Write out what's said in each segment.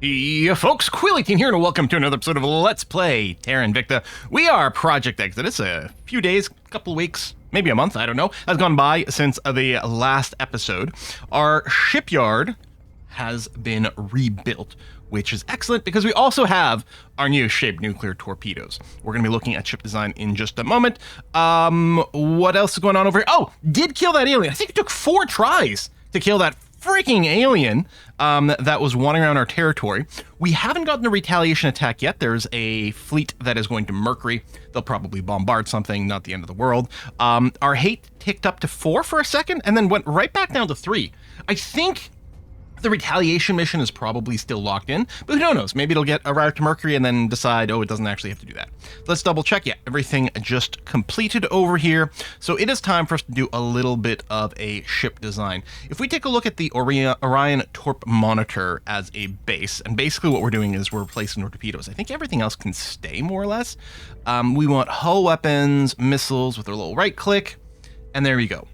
Yeah, folks, Quilly18 here, and welcome to another episode of Let's Play Terra Invicta. We are Project Exodus. A few days, couple weeks, maybe a month, I don't know, has gone by since the last episode. Our shipyard has been rebuilt, which is excellent because we also have our new shaped nuclear torpedoes. We're going to be looking at ship design in just a moment. What else is going on over here? Oh, did kill that alien. I think it took 4 tries to kill that freaking alien that was wandering around our territory. We haven't gotten a retaliation attack yet. There's a fleet that is going to Mercury. They'll probably bombard something, not the end of the world. Our hate ticked up to 4 for a second and then went right back down to 3. I think the retaliation mission is probably still locked in, but who knows? Maybe it'll get arrived to Mercury and then decide, oh, it doesn't actually have to do that. Let's double check. Yeah, everything just completed over here. So it is time for us to do a little bit of a ship design. If we take a look at the Orion Torp Monitor as a base, and basically what we're doing is we're replacing torpedoes. I think everything else can stay more or less. We want hull weapons, missiles with a little right click, and there you go.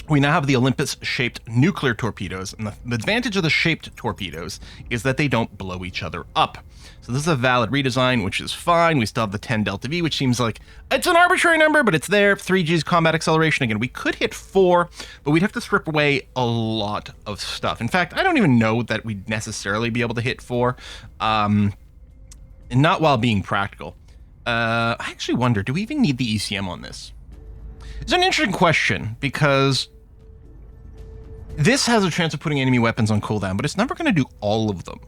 We now have the Olympus-shaped nuclear torpedoes, and the advantage of the shaped torpedoes is that they don't blow each other up. So this is a valid redesign, which is fine. We still have the 10 delta V, which seems like it's an arbitrary number, but it's there. 3G's combat acceleration. Again, we could hit 4, but we'd have to strip away a lot of stuff. In fact, I don't even know that we'd necessarily be able to hit 4, and not while being practical. I actually wonder, do we even need the ECM on this? It's an interesting question, because this has a chance of putting enemy weapons on cooldown, but it's never going to do all of them.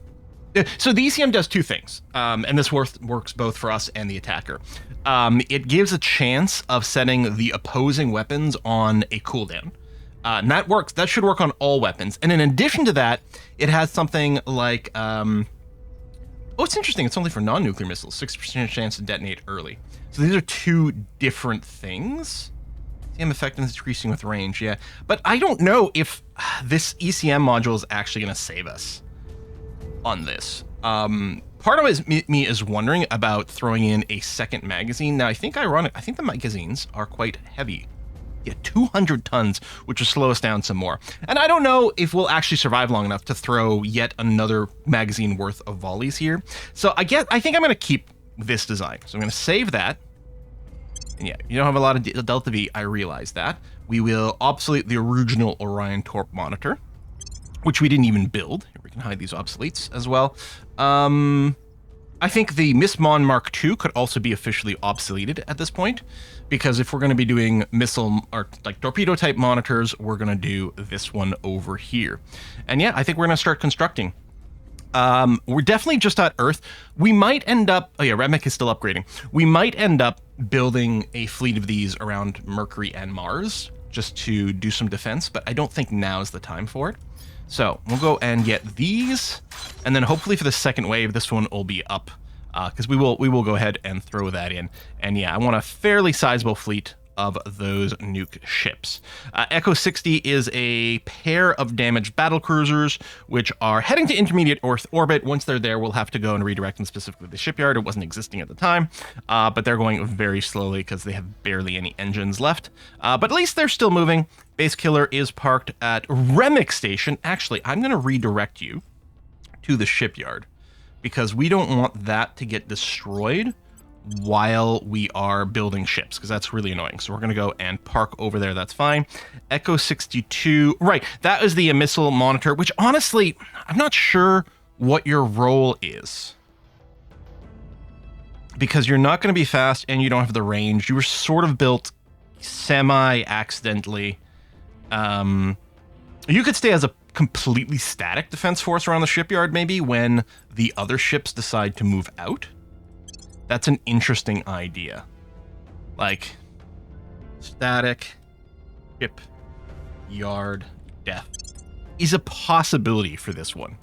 So the ECM does 2 things, and this works both for us and the attacker. It gives a chance of setting the opposing weapons on a cooldown. And that works. That should work on all weapons. And in addition to that, it has something like... oh, it's interesting. It's only for non-nuclear missiles. 6% chance to detonate early. So these are 2 different things. ECM effectiveness decreasing with range, yeah. But I don't know if this ECM module is actually going to save us on this. Part of me is wondering about throwing in a second magazine. Now, I think the magazines are quite heavy. Yeah, 200 tons, which will slow us down some more. And I don't know if we'll actually survive long enough to throw yet another magazine worth of volleys here. So I think I'm going to keep this design. So I'm going to save that. And yeah, you don't have a lot of Delta V, I realize that. We will obsolete the original Orion Torp Monitor, which we didn't even build. Here, we can hide these obsoletes as well. I think the Miss Mon Mark II could also be officially obsoleted at this point, because if we're going to be doing missile or like torpedo type monitors, we're going to do this one over here. And yeah, I think we're going to start constructing. We're definitely just at Earth. We might end up... Oh yeah, Remick is still upgrading. We might end up building a fleet of these around Mercury and Mars just to do some defense, but I don't think now is the time for it. So we'll go and get these, and then hopefully for the second wave, this one will be up, because we will go ahead and throw that in. And yeah, I want a fairly sizable fleet of those nuke ships. Echo 60 is a pair of damaged battle cruisers, which are heading to intermediate Earth orbit. Once they're there, we'll have to go and redirect them specifically to the shipyard. It wasn't existing at the time, but they're going very slowly because they have barely any engines left. But at least they're still moving. Base Killer is parked at Remick Station. Actually, I'm going to redirect you to the shipyard because we don't want that to get destroyed while we are building ships, because that's really annoying. So we're going to go and park over there. That's fine. Echo 62. Right. That is the missile monitor, which honestly, I'm not sure what your role is, because you're not going to be fast and you don't have the range. You were sort of built semi-accidentally. You could stay as a completely static defense force around the shipyard, maybe, when the other ships decide to move out. That's an interesting idea. Like, static, ship, yard, death is a possibility for this one.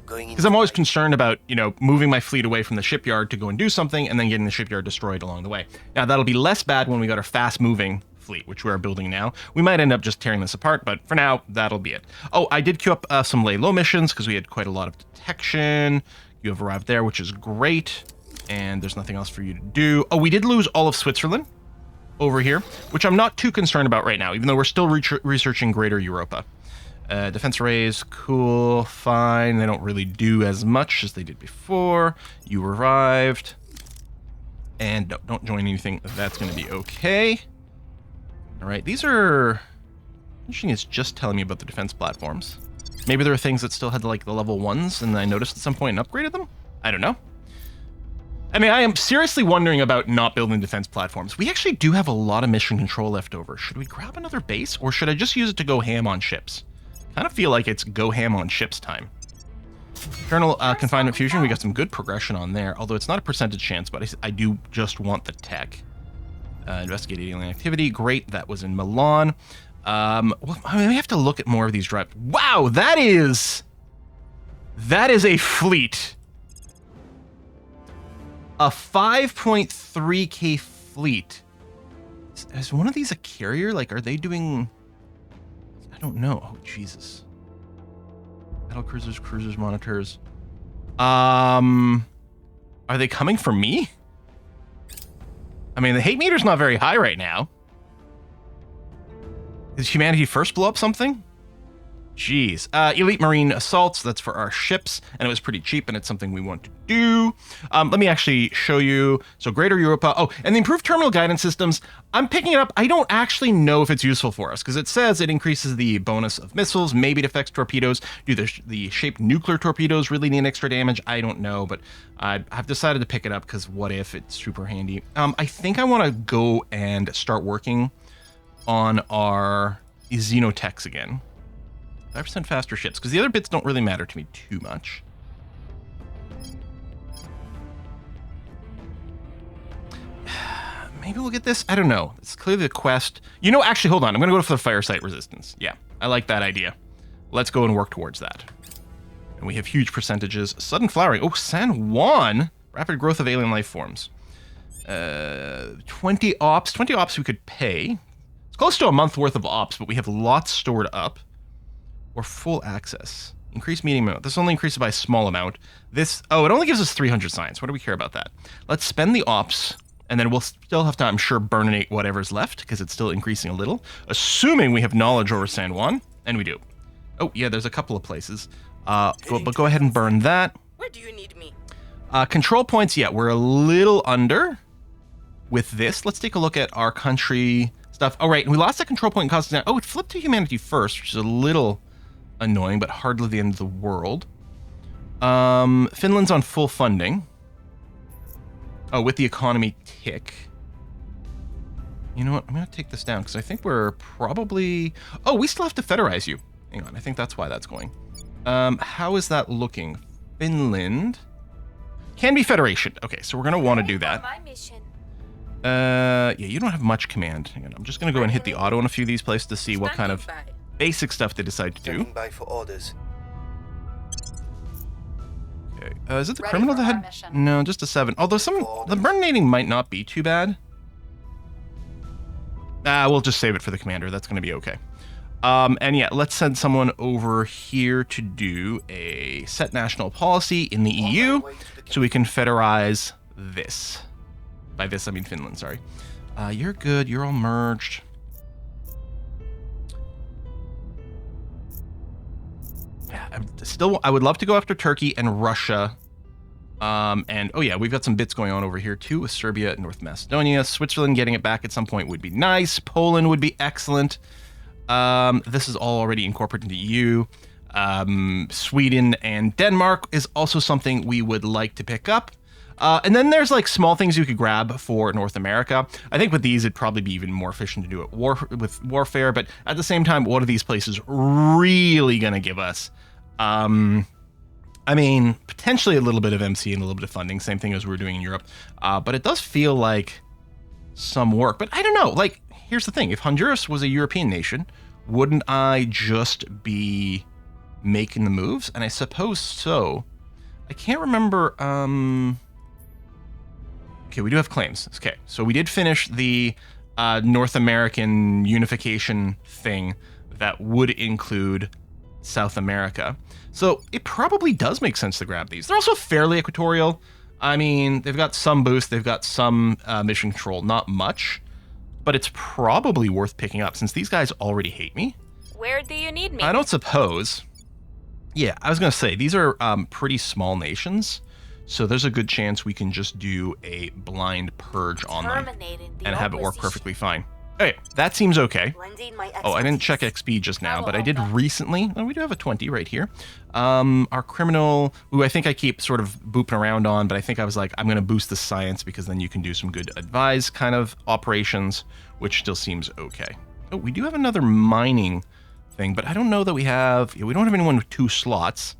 Because I'm always concerned about, moving my fleet away from the shipyard to go and do something and then getting the shipyard destroyed along the way. Now, that'll be less bad when we got our fast-moving fleet, which we are building now. We might end up just tearing this apart, but for now, that'll be it. Oh, I did queue up some lay low missions because we had quite a lot of detection. You have arrived there, which is great. And there's nothing else for you to do. Oh, we did lose all of Switzerland over here, which I'm not too concerned about right now, even though we're still researching Greater Europa. Defense arrays, cool, fine. They don't really do as much as they did before. You arrived. And don't join anything. That's going to be okay. All right, these are... Interesting, it's just telling me about the defense platforms. Maybe there are things that still had like the level 1s and I noticed at some point and upgraded them? I don't know. I mean, I am seriously wondering about not building defense platforms. We actually do have a lot of mission control left over. Should we grab another base or should I just use it to go ham on ships? Kind of feel like it's go ham on ships time. Internal confinement fusion, we got some good progression on there, although it's not a percentage chance, but I do just want the tech. Investigate alien activity, great, that was in Milan. Well, I mean, we have to look at more of these drives. Wow, that is a fleet. A 5.3k fleet. Is one of these a carrier? Like, are they doing... I don't know. Oh, Jesus. Battle cruisers, monitors. Are they coming for me? I mean, the hate meter's not very high right now. Did humanity first blow up something? Jeez. Elite Marine Assaults, that's for our ships, and it was pretty cheap, and it's something we want to do. Let me actually show you. So Greater Europa. Oh, and the improved terminal guidance systems, I'm picking it up. I don't actually know if it's useful for us, because it says it increases the bonus of missiles, maybe it affects torpedoes. Do the shaped nuclear torpedoes really need extra damage? I don't know, but I've decided to pick it up, because what if it's super handy. I think I want to go and start working on our Xenotechs again. 5% faster ships, because the other bits don't really matter to me too much. Maybe we'll get this? I don't know. It's clearly the quest. You know, actually, hold on. I'm going to go for the fire site resistance. Yeah, I like that idea. Let's go and work towards that. And we have huge percentages. Sudden flowering. Oh, San Juan. Rapid growth of alien life forms. 20 ops. 20 ops we could pay. It's close to a month worth of ops, but we have lots stored up. Or full access. Increase meeting amount. This only increases by a small amount. This, oh, it only gives us 300 science. What do we care about that? Let's spend the ops, and then we'll still have to, I'm sure, burninate whatever's left, because it's still increasing a little. Assuming we have knowledge over San Juan, and we do. Oh, yeah, there's a couple of places. But go ahead and burn that. Where do you need me? Control points, yeah, we're a little under with this. Let's take a look at our country stuff. Oh, right, we lost that control point and cost down. Oh, it flipped to humanity first, which is a little... annoying, but hardly the end of the world. Finland's on full funding. Oh, with the economy tick. You know what? I'm going to take this down because I think we're probably... Oh, we still have to federize you. Hang on. I think that's why that's going. How is that looking? Finland. Can be federation. Okay, so we're going to want to do that. Yeah, you don't have much command. Hang on. I'm just going to go and hit the auto in a few of these places to see what kind of... basic stuff they decide to do. By for orders. Okay. Is it the criminal that had? No, just a 7. Although the burninating might not be too bad. We'll just save it for the commander. That's going to be okay. And yeah, let's send someone over here to do a set national policy in the EU, so we can federize this. By this, I mean Finland. Sorry. You're good. You're all merged. I would love to go after Turkey and Russia. And, oh yeah, we've got some bits going on over here too with Serbia and North Macedonia. Switzerland getting it back at some point would be nice. Poland would be excellent. This is all already incorporated into EU. Sweden and Denmark is also something we would like to pick up. And then there's like small things you could grab for North America. I think with these, it'd probably be even more efficient to do it with warfare. But at the same time, what are these places really going to give us? I mean, potentially a little bit of MC and a little bit of funding. Same thing as we were doing in Europe. But it does feel like some work. But I don't know. Like, here's the thing. If Honduras was a European nation, wouldn't I just be making the moves? And I suppose so. I can't remember... Okay, we do have claims. Okay, so we did finish the North American unification thing that would include South America. So it probably does make sense to grab these. They're also fairly equatorial. I mean, they've got some boost, they've got some mission control, not much, but it's probably worth picking up since these guys already hate me. Where do you need me? I don't suppose. Yeah, I was going to say, these are pretty small nations, so there's a good chance we can just do a blind purge on them and have it work perfectly fine. Okay, that seems okay. Oh, I didn't check XP just now, but I did recently. Oh, we do have a 20 right here. Our criminal, who I think I keep sort of booping around on, but I think I was like, I'm going to boost the science because then you can do some good advise kind of operations, which still seems okay. Oh, we do have another mining thing, but I don't know that we have anyone with 2 slots.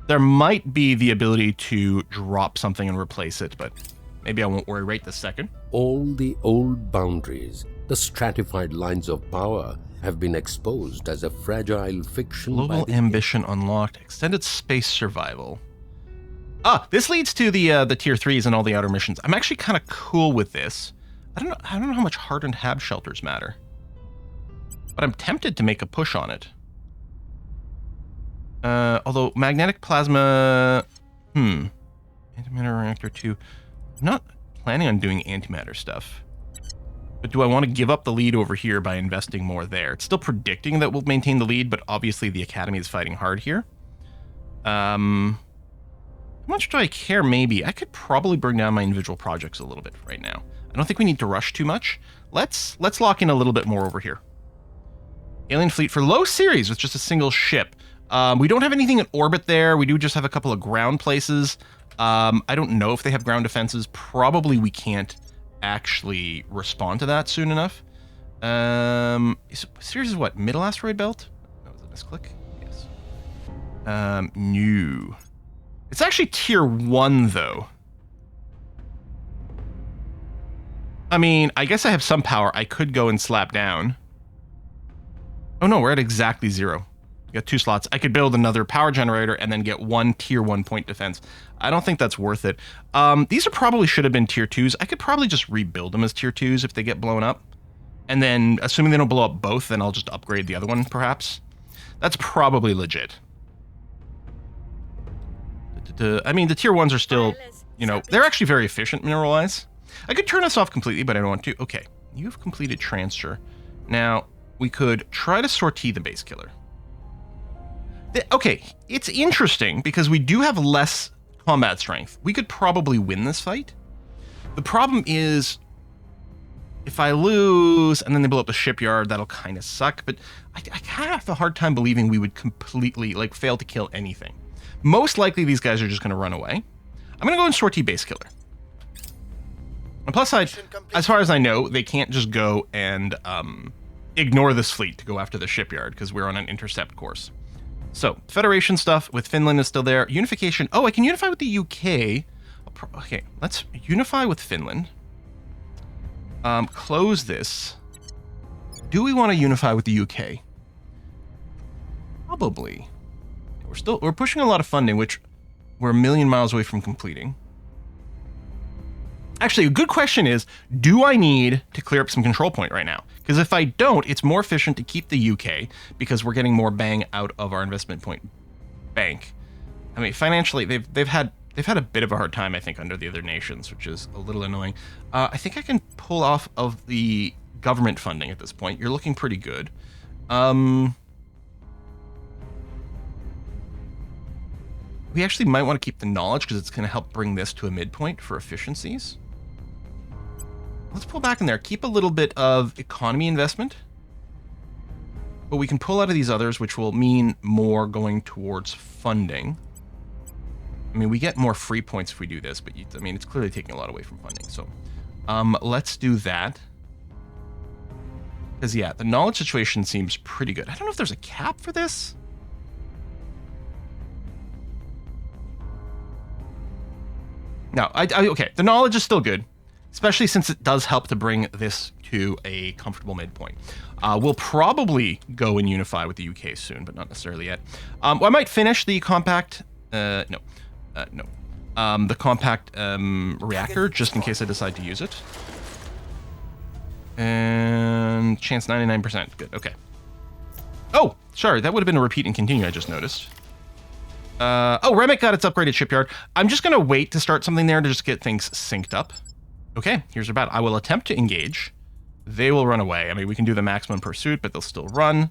There might be the ability to drop something and replace it, but maybe I won't worry right this second. All the old boundaries, the stratified lines of power, have been exposed as a fragile fiction. Global ambition unlocked. Extended space survival. Ah, this leads to the tier 3s and all the outer missions. I'm actually kind of cool with this. I don't know how much hardened hab shelters matter, but I'm tempted to make a push on it. Although magnetic plasma, antimatter reactor 2. I'm not planning on doing antimatter stuff. But do I want to give up the lead over here by investing more there? It's still predicting that we'll maintain the lead, but obviously the Academy is fighting hard here. How much do I care? Maybe. I could probably bring down my individual projects a little bit right now. I don't think we need to rush too much. Let's lock in a little bit more over here. Alien fleet for low series with just a single ship. We don't have anything in orbit there. We do just have a couple of ground places. I don't know if they have ground defenses. Probably we can't actually respond to that soon enough. Series is what? Middle asteroid belt? That was a misclick. Yes. New. It's actually tier 1 though. I mean, I guess I have some power. I could go and slap down. Oh no, we're at exactly 0. We got 2 slots. I could build another power generator and then get 1 tier 1 point defense. I don't think that's worth it. These are probably should have been tier 2s. I could probably just rebuild them as tier 2s if they get blown up. And then, assuming they don't blow up both, then I'll just upgrade the other one, perhaps. That's probably legit. I mean, the tier 1s are still, you know, they're actually very efficient mineral-wise. I could turn this off completely, but I don't want to. Okay, you've completed transfer. Now, we could try to sortie the base killer. Okay, it's interesting because we do have less combat strength. We could probably win this fight. The problem is, if I lose and then they blow up the shipyard, that'll kind of suck. But I kind of have a hard time believing we would completely, like, fail to kill anything. Most likely these guys are just going to run away. I'm going to go and sortie base killer. On plus side, as far as I know, they can't just go and ignore this fleet to go after the shipyard because we're on an intercept course. So, Federation stuff with Finland is still there. Unification. Oh, I can unify with the UK. Okay, let's unify with Finland. Close this. Do we want to unify with the UK? Probably. We're pushing a lot of funding, which we're a million miles away from completing. Actually, a good question is, do I need to clear up some control point right now? Because if I don't, it's more efficient to keep the UK because we're getting more bang out of our investment point bank. I mean, financially, they've had a bit of a hard time, I think, under the other nations, which is a little annoying. I think I can pull off of the government funding at this point. You're looking pretty good. We actually might want to keep the knowledge because it's going to help bring this to a midpoint for efficiencies. Let's pull back in there. Keep a little bit of economy investment. But we can pull out of these others, which will mean more going towards funding. I mean, we get more free points if we do this, but I mean, it's clearly taking a lot away from funding. So let's do that. Because, yeah, the knowledge situation seems pretty good. I don't know if there's a cap for this. No, okay, the knowledge is still good, especially since it does help to bring this to a comfortable midpoint. We'll probably go and unify with the UK soon, but not necessarily yet. Well, I might finish the compact, the compact reactor, just in case I decide to use it. And chance 99%, good, okay. Oh, sorry, that would have been a repeat and continue, I just noticed. Oh, Remick got its upgraded shipyard. I'm just going to wait to start something there to just get things synced up. Okay, here's our battle. I will attempt to engage. They will run away. I mean, we can do the maximum pursuit, but they'll still run.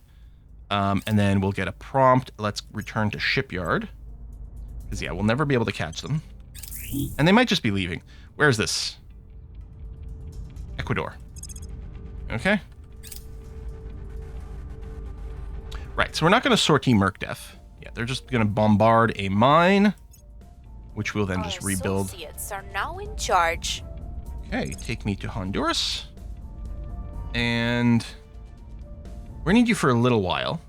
And then we'll get a prompt. Let's return to shipyard. Because, yeah, we'll never be able to catch them. And they might just be leaving. Where is this? Ecuador. Okay. Right, so we're not going to sortie Mercdef. Yeah, they're just going to bombard a mine, which we'll then just rebuild. Associates are now in charge. Okay, take me to Honduras. And we need you for a little while.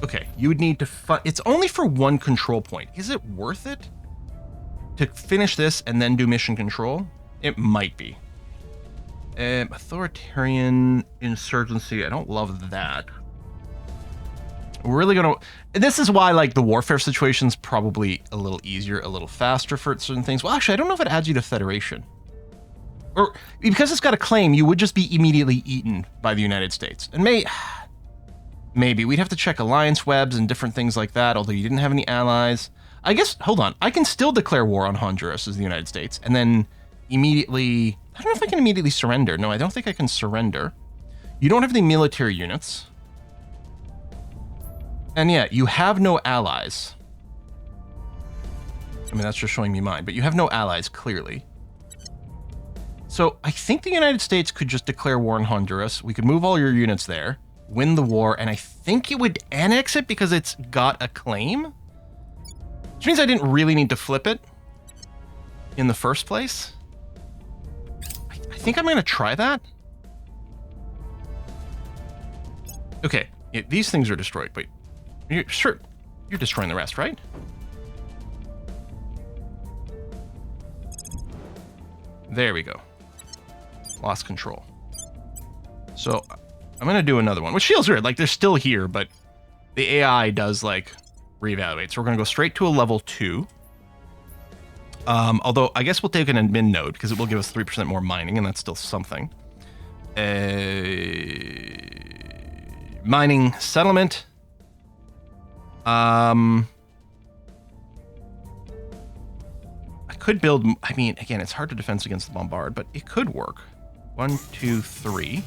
Okay, you would need to it's only for one control point. Is it worth it to finish this and then do mission control? It might be. Authoritarian insurgency. I don't love that. We're really gonna. This is why, like, the warfare situation's probably a little easier, a little faster for certain things. Well, actually, I don't know if it adds you to Federation. Or because it's got a claim, you would just be immediately eaten by the United States. And maybe we'd have to check alliance webs and different things like that. Although you didn't have any allies. I guess. Hold on. I can still declare war on Honduras as the United States, and then immediately. I don't know if I can immediately surrender. No, I don't think I can surrender. You don't have any military units. And yeah, you have no allies. I mean, that's just showing me mine, but you have no allies, clearly. So I think the United States could just declare war on Honduras. We could move all your units there, win the war, and I think it would annex it because it's got a claim. Which means I didn't really need to flip it in the first place. I think I'm going to try that. Okay, yeah, these things are destroyed, but you're destroying the rest, right? There we go. Lost control. So I'm going to do another one, which feels weird. Like, they're still here, but the AI does, like, reevaluate. So we're going to go straight to a level 2. Although I guess we'll take an admin node because it will give us 3% more mining, and that's still something. Mining settlement. I could build. I mean, again, it's hard to defense against the bombard, but it could work. 1, 2, 3.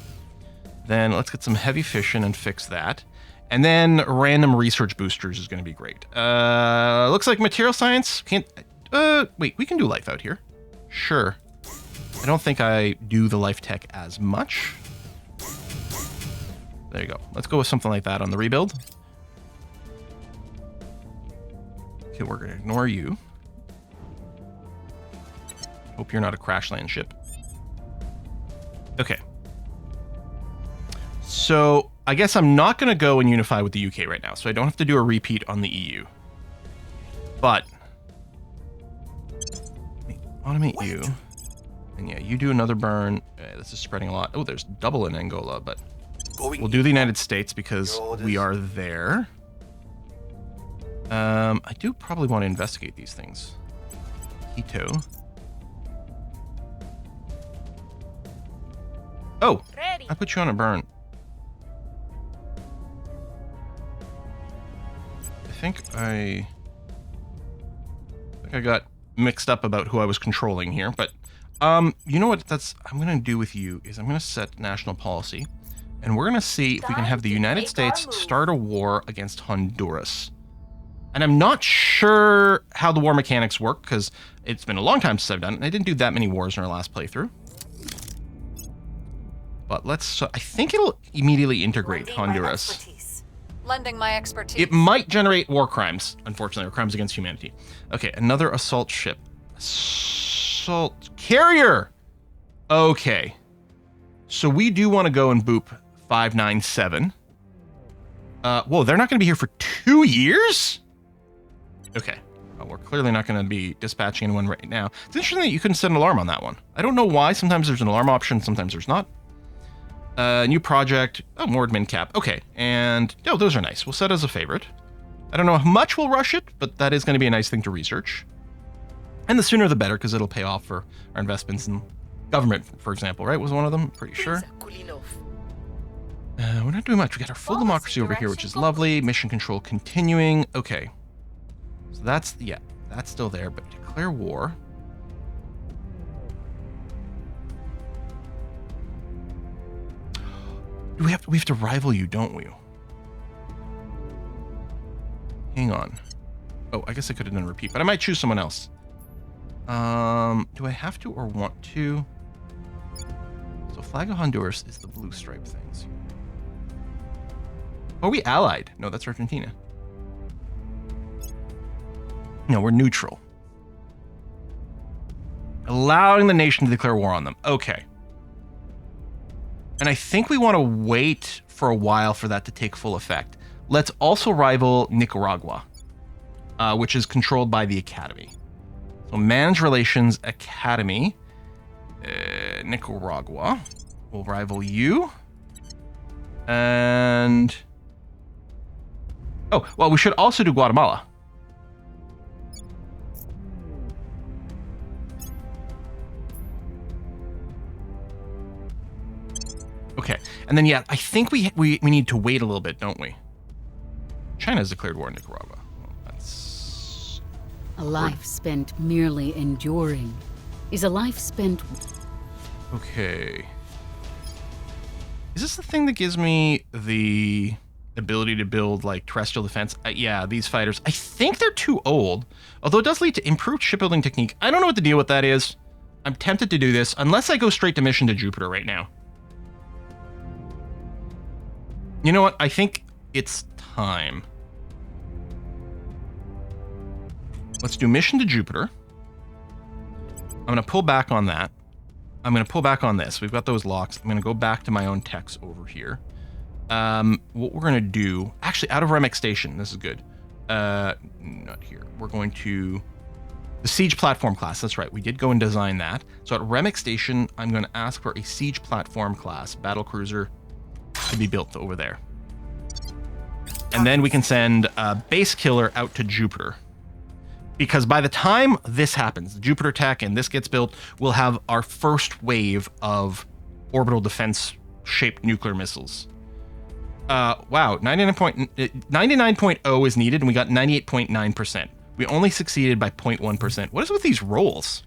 Then let's get some heavy fission and fix that. And then random research boosters is going to be great. Looks like material science can't. Wait, we can do life out here. Sure. I don't think I do the life tech as much. There you go. Let's go with something like that on the rebuild. Okay, we're going to ignore you. Hope you're not a crash land ship. Okay. So I guess I'm not going to go and unify with the UK right now, so I don't have to do a repeat on the EU. But automate you. And yeah, you do another burn. This is spreading a lot. Oh, there's double in Angola, but we'll do the United States because we are there. I do probably want to investigate these things. Quito. Oh, I put you on a burn. I think I got mixed up about who I was controlling here, but you know what I'm going to do with you is I'm going to set national policy, and we're going to see if we can have the United States start a war against Honduras. And I'm not sure how the war mechanics work because it's been a long time since I've done it, and I didn't do that many wars in our last playthrough. But let's, I think it'll immediately integrate Honduras. Lending my expertise. It might generate war crimes, unfortunately, or crimes against humanity. Okay, another assault ship. Assault carrier! Okay. So we do want to go and boop 597. Whoa, they're not going to be here for 2 years? Okay. Well, we're clearly not going to be dispatching anyone right now. It's interesting that you couldn't set an alarm on that one. I don't know why. Sometimes there's an alarm option, sometimes there's not. New project. Oh, more admin cap. Okay, and oh, those are nice. We'll set as a favorite. I don't know how much we'll rush it, but that is going to be a nice thing to research. And the sooner the better, because it'll pay off for our investments in government, for example, right? Was one of them? Pretty sure. We're not doing much. We got our full democracy over here, which is lovely. Mission control continuing. Okay. So that's, yeah, that's still there, but declare war. We have to rival you, don't we? Hang on. Oh, I guess I could have done repeat, but I might choose someone else. Do I have to or want to? So Flag of Honduras is the blue stripe things. Are we allied? No, that's Argentina. No, we're neutral. Allowing the nation to declare war on them. Okay. And I think we want to wait for a while for that to take full effect. Let's also rival Nicaragua, which is controlled by the Academy. So Manage Relations Academy, Nicaragua will rival you. And... oh, well, we should also do Guatemala. Okay, and then yeah, I think we need to wait a little bit, don't we? China's declared war on Nicaragua. Well, that's... A life spent merely enduring is a life spent... okay. Is this the thing that gives me the ability to build, like, terrestrial defense? Yeah, these fighters. I think they're too old, although it does lead to improved shipbuilding technique. I don't know what the deal with that is. I'm tempted to do this, unless I go straight to mission to Jupiter right now. You know what? I think it's time. Let's do mission to Jupiter. I'm going to pull back on that. I'm going to pull back on this. We've got those locks. I'm going to go back to my own techs over here. What we're going to do... actually, out of Remick Station. This is good. Not here. We're going to... the Siege Platform class. That's right. We did go and design that. So at Remick Station, I'm going to ask for a Siege Platform class battlecruiser to be built over there. And then we can send a base killer out to Jupiter. Because by the time this happens, the Jupiter tech and this gets built, we'll have our first wave of orbital defense-shaped nuclear missiles. Wow, 99.0 is needed, and we got 98.9%. We only succeeded by 0.1%. What is with these rolls?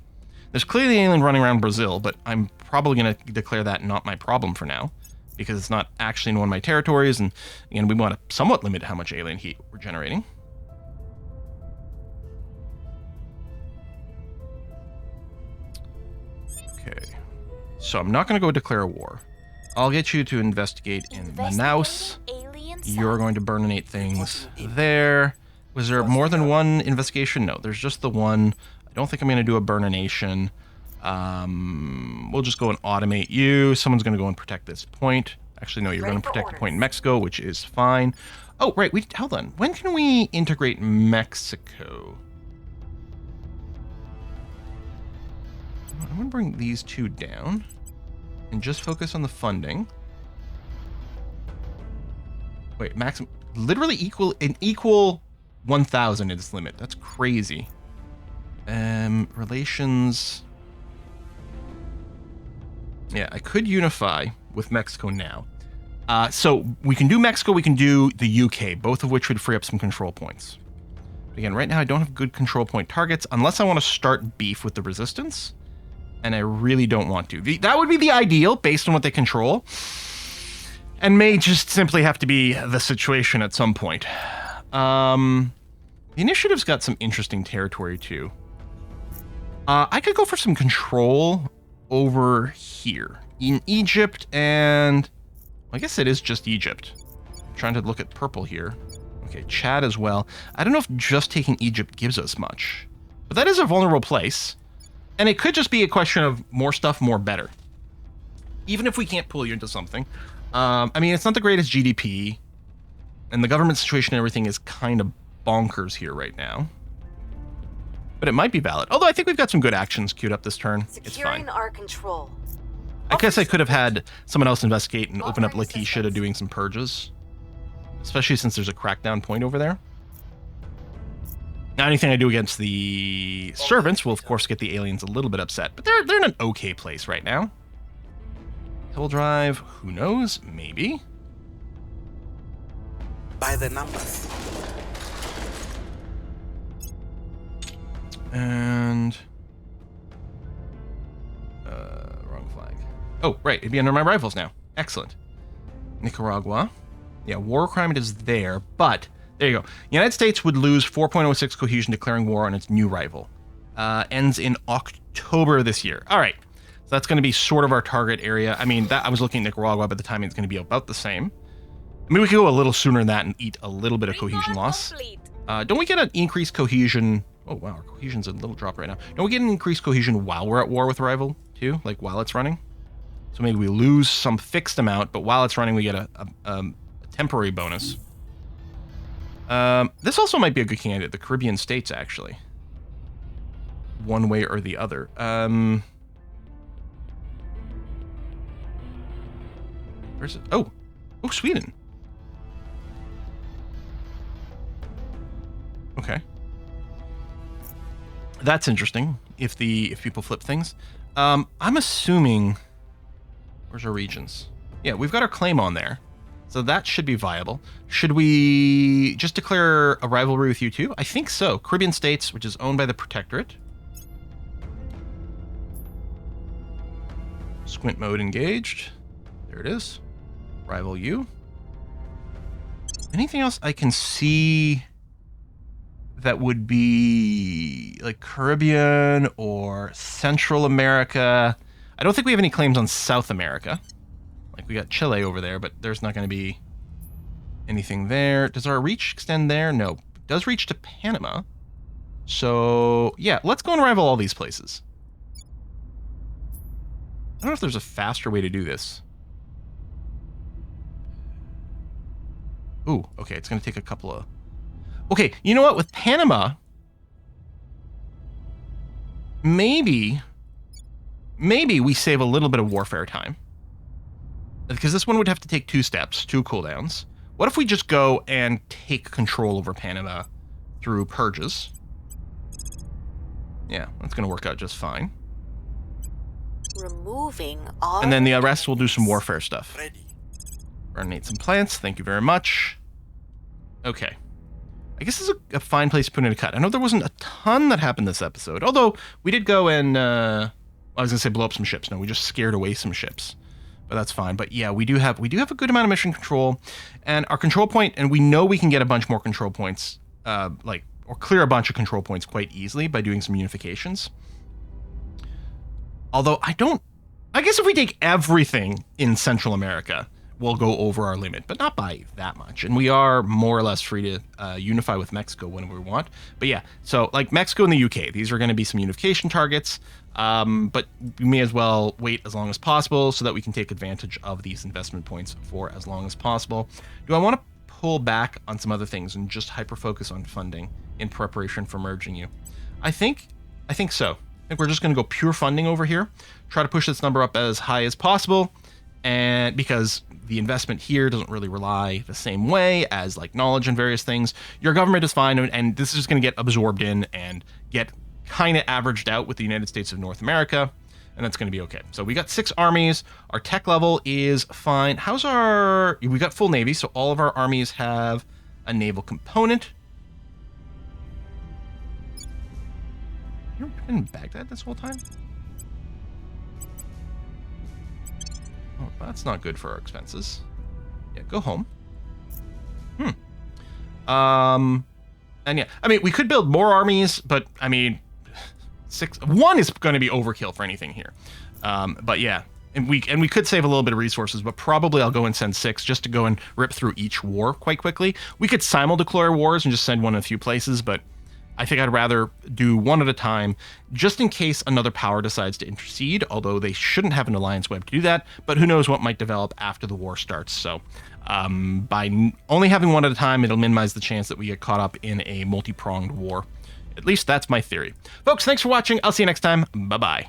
There's clearly an alien running around Brazil, but I'm probably going to declare that not my problem for now, because it's not actually in one of my territories, and again, we want to somewhat limit how much alien heat we're generating. Okay, so I'm not going to go declare a war. I'll get you to investigate in Manaus. You're going to burninate things there. Was there more than one investigation? No, there's just the one. I don't think I'm going to do a burnination. We'll just go and automate you. Someone's going to go and protect this point. Actually, no, you're going to protect the point in Mexico, which is fine. Oh, right. Hold on. When can we integrate Mexico? I'm going to bring these two down and just focus on the funding. Wait, maximum, literally equal 1,000 is its limit. That's crazy. Relations. Yeah, I could unify with Mexico now. So we can do Mexico, we can do the UK, both of which would free up some control points. But again, right now I don't have good control point targets unless I want to start beef with the resistance. And I really don't want to. That would be the ideal based on what they control. And may just simply have to be the situation at some point. The initiative's got some interesting territory too. I could go for some control over here in Egypt, and I guess it is just Egypt. I'm trying to look at purple here. Okay, Chad as well. I don't know if just taking Egypt gives us much, but that is a vulnerable place. And it could just be a question of more stuff, more better. Even if we can't pull you into something. I mean, it's not the greatest GDP. And the government situation and everything is kind of bonkers here right now. But it might be valid. Although I think we've got some good actions queued up this turn. It's fine. Our control. I guess I could have had someone else investigate and open up Letitia to doing some purges. Especially since there's a crackdown point over there. Now, anything I do against the servants will, of course, get the aliens a little bit upset. But they're in an okay place right now. Hill Drive, who knows? Maybe. By the numbers. And... wrong flag. Oh, right. It'd be under my rifles now. Excellent. Nicaragua. Yeah, war requirement is there, but there you go. The United States would lose 4.06 cohesion declaring war on its new rival. Ends in October this year. All right. So that's going to be sort of our target area. I mean, I was looking at Nicaragua, but the timing is going to be about the same. I mean, we could go a little sooner than that and eat a little bit of cohesion loss. Don't we get an increased cohesion? Oh, wow. Our cohesion's a little drop right now. Don't we get an increased cohesion while we're at war with a rival, too? Like, while it's running? So maybe we lose some fixed amount, but while it's running, we get a temporary bonus. This also might be a good candidate. The Caribbean states, actually. One way or the other. Where's it? Oh, Sweden. Okay. That's interesting. If people flip things. I'm assuming. Where's our regions? Yeah, we've got our claim on there. So that should be viable. Should we just declare a rivalry with you too? I think so. Caribbean states, which is owned by the Protectorate. Squint mode engaged. There it is. Rival you. Anything else I can see that would be like Caribbean or Central America? I don't think we have any claims on South America. Like, we got Chile over there, but there's not going to be anything there. Does our reach extend there? No. It does reach to Panama. So, yeah, let's go and rival all these places. I don't know if there's a faster way to do this. Ooh, okay, it's going to take a couple of... Okay, you know what? With Panama, maybe we save a little bit of warfare time. Because this one would have to take 2 steps, 2 cooldowns. What if we just go and take control over Panama through purges? Yeah, that's going to work out just fine. Removing all. And then the rest will do some warfare stuff. Urinate some plants. Thank you very much. Okay. I guess this is a fine place to put in a cut. I know there wasn't a ton that happened this episode. Although, we did go and... I was going to say blow up some ships. No, we just scared away some ships. But that's fine. But yeah, we do have a good amount of mission control. And our control point... And we know we can get a bunch more control points. Or clear a bunch of control points quite easily by doing some unifications. Although, I guess if we take everything in Central America, we'll go over our limit, but not by that much. And we are more or less free to unify with Mexico whenever we want. But yeah, so like Mexico and the UK, these are going to be some unification targets. But we may as well wait as long as possible so that we can take advantage of these investment points for as long as possible. Do I want to pull back on some other things and just hyper-focus on funding in preparation for merging you? I think so. I think we're just going to go pure funding over here. Try to push this number up as high as possible. And because the investment here doesn't really rely the same way as like knowledge and various things, your government is fine, and this is just going to get absorbed in and get kind of averaged out with the United States of North America, and that's going to be okay. So we got 6 armies. Our tech level is fine. We got full navy, so all of our armies have a naval component. You've been in Baghdad this whole time? Oh, that's not good for our expenses. Yeah, go home. And yeah, I mean, we could build more armies, but I mean, 1 is going to be overkill for anything here. But yeah, and we could save a little bit of resources, but probably I'll go and send 6 just to go and rip through each war quite quickly. We could simul-declare wars and just send one in a few places, but I think I'd rather do 1 at a time, just in case another power decides to intercede, although they shouldn't have an alliance web to do that, but who knows what might develop after the war starts. So by only having 1 at a time, it'll minimize the chance that we get caught up in a multi-pronged war. At least that's my theory. Folks, thanks for watching. I'll see you next time. Bye-bye.